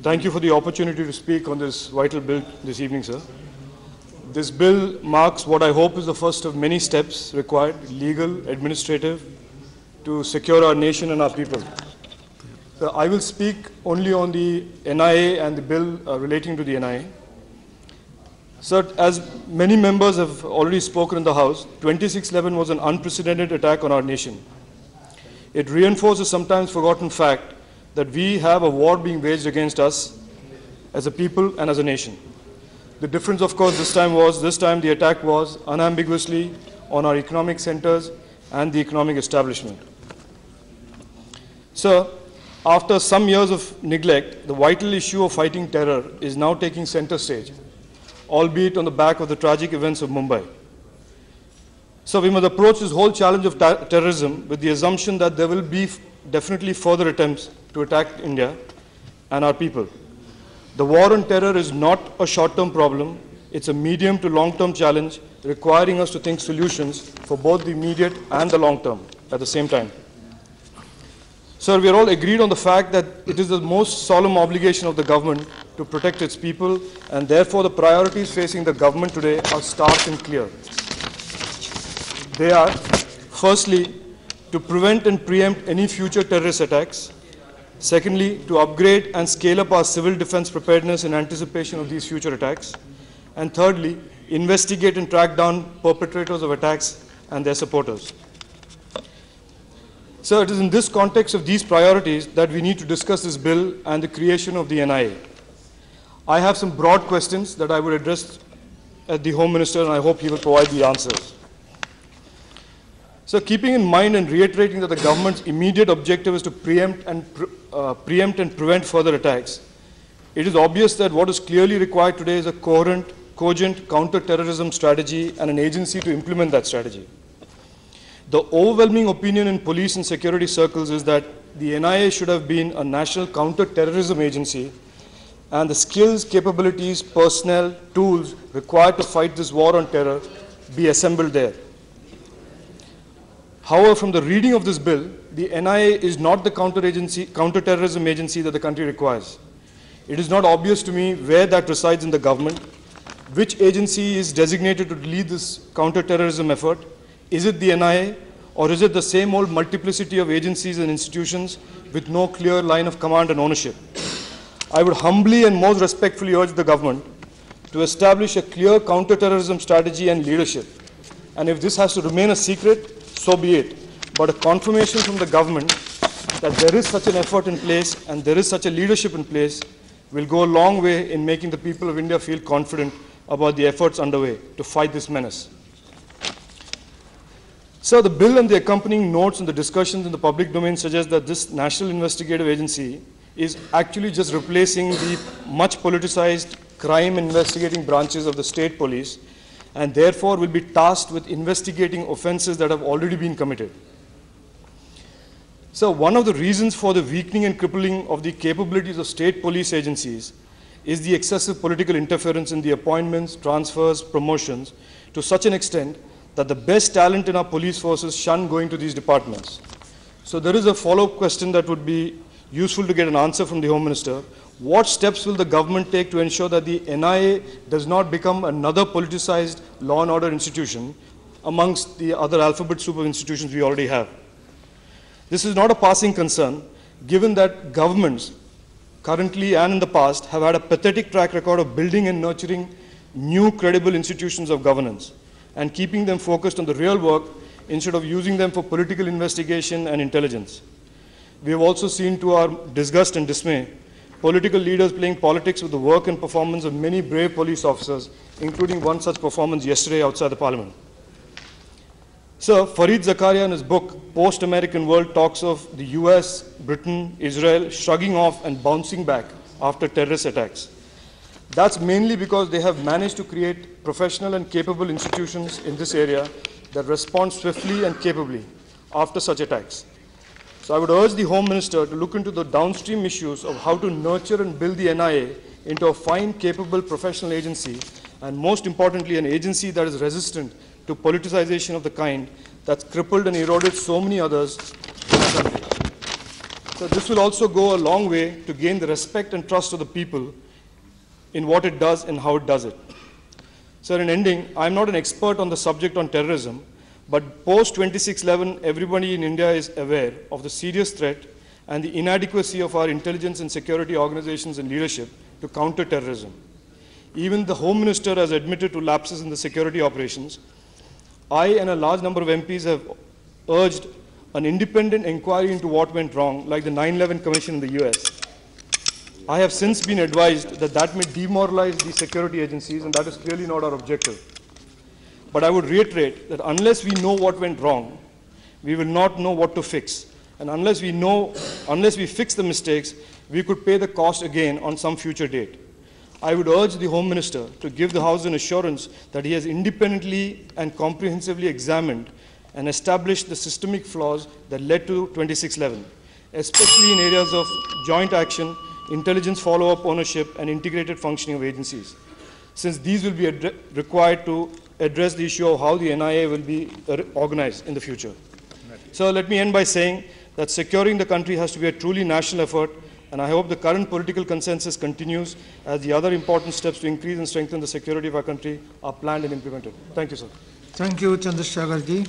Thank you for the opportunity to speak on this vital bill this evening, sir. This bill marks what I hope is the first of many steps required, legal, administrative, to secure our nation and our people. I will speak only on the NIA and the bill relating to the NIA. Sir, as many members have already spoken in the House, 26/11 was an unprecedented attack on our nation. It reinforces a sometimes forgotten fact that we have a war being waged against us as a people and as a nation. The difference, of course, this time the attack was unambiguously on our economic centers and the economic establishment. Sir, after some years of neglect, the vital issue of fighting terror is now taking center stage, albeit on the back of the tragic events of Mumbai. So we must approach this whole challenge of terrorism with the assumption that there will be definitely further attempts to attack India and our people. The war on terror is not a short-term problem. It's a medium to long-term challenge requiring us to think solutions for both the immediate and the long term at the same time. Sir, we are all agreed on the fact that it is the most solemn obligation of the government to protect its people, and therefore the priorities facing the government today are stark and clear. They are, firstly, to prevent and preempt any future terrorist attacks. Secondly, to upgrade and scale up our civil defense preparedness in anticipation of these future attacks. And thirdly, investigate and track down perpetrators of attacks and their supporters. So it is in this context of these priorities that we need to discuss this bill and the creation of the NIA. I have some broad questions that I would address at the Home Minister, and I hope he will provide the answers. So keeping in mind and reiterating that the government's immediate objective is to preempt and prevent further attacks, it is obvious that what is clearly required today is a coherent, cogent counter-terrorism strategy and an agency to implement that strategy. The overwhelming opinion in police and security circles is that the NIA should have been a national counter-terrorism agency, and the skills, capabilities, personnel, tools required to fight this war on terror be assembled there. However, from the reading of this bill, the NIA is not the counter-terrorism agency that the country requires. It is not obvious to me where that resides in the government, which agency is designated to lead this counter-terrorism effort. Is it the NIA, or is it the same old multiplicity of agencies and institutions with no clear line of command and ownership? I would humbly and most respectfully urge the government to establish a clear counter-terrorism strategy and leadership. And if this has to remain a secret, so be it. But a confirmation from the government that there is such an effort in place and there is such a leadership in place will go a long way in making the people of India feel confident about the efforts underway to fight this menace. So the bill and the accompanying notes and the discussions in the public domain suggest that this National Investigative Agency is actually just replacing the much politicized crime investigating branches of the state police, and therefore will be tasked with investigating offenses that have already been committed. So one of the reasons for the weakening and crippling of the capabilities of state police agencies is the excessive political interference in the appointments, transfers, promotions, to such an extent that the best talent in our police forces shun going to these departments. So there is a follow-up question that would be useful to get an answer from the Home Minister. What steps will the government take to ensure that the NIA does not become another politicized law and order institution amongst the other alphabet soup of institutions we already have? This is not a passing concern, given that governments, currently and in the past, have had a pathetic track record of building and nurturing new credible institutions of governance and keeping them focused on the real work instead of using them for political investigation and intelligence. We have also seen, to our disgust and dismay, political leaders playing politics with the work and performance of many brave police officers, including one such performance yesterday outside the Parliament. Sir, Fareed Zakaria in his book, Post-American World, talks of the US, Britain, Israel shrugging off and bouncing back after terrorist attacks. That's mainly because they have managed to create professional and capable institutions in this area that respond swiftly and capably after such attacks. So I would urge the Home Minister to look into the downstream issues of how to nurture and build the NIA into a fine, capable professional agency, and most importantly, an agency that is resistant to politicization of the kind that's crippled and eroded so many others in the country. So this will also go a long way to gain the respect and trust of the people in what it does and how it does it. So in ending, I'm not an expert on the subject on terrorism, but post 26/11, everybody in India is aware of the serious threat and the inadequacy of our intelligence and security organizations and leadership to counter terrorism. Even the Home Minister has admitted to lapses in the security operations. I and a large number of MPs have urged an independent inquiry into what went wrong, like the 9/11 Commission in the US. I have since been advised that that may demoralize the security agencies, and that is clearly not our objective. But I would reiterate that unless we know what went wrong, we will not know what to fix. And unless we fix the mistakes, we could pay the cost again on some future date. I would urge the Home Minister to give the House an assurance that he has independently and comprehensively examined and established the systemic flaws that led to 26/11, especially in areas of joint action, intelligence follow-up ownership, and integrated functioning of agencies, since these will be required to address the issue of how the NIA will be organized in the future. So let me end by saying that securing the country has to be a truly national effort, and I hope the current political consensus continues as the other important steps to increase and strengthen the security of our country are planned and implemented. Thank you, sir. Thank you, Chandrasekhar ji.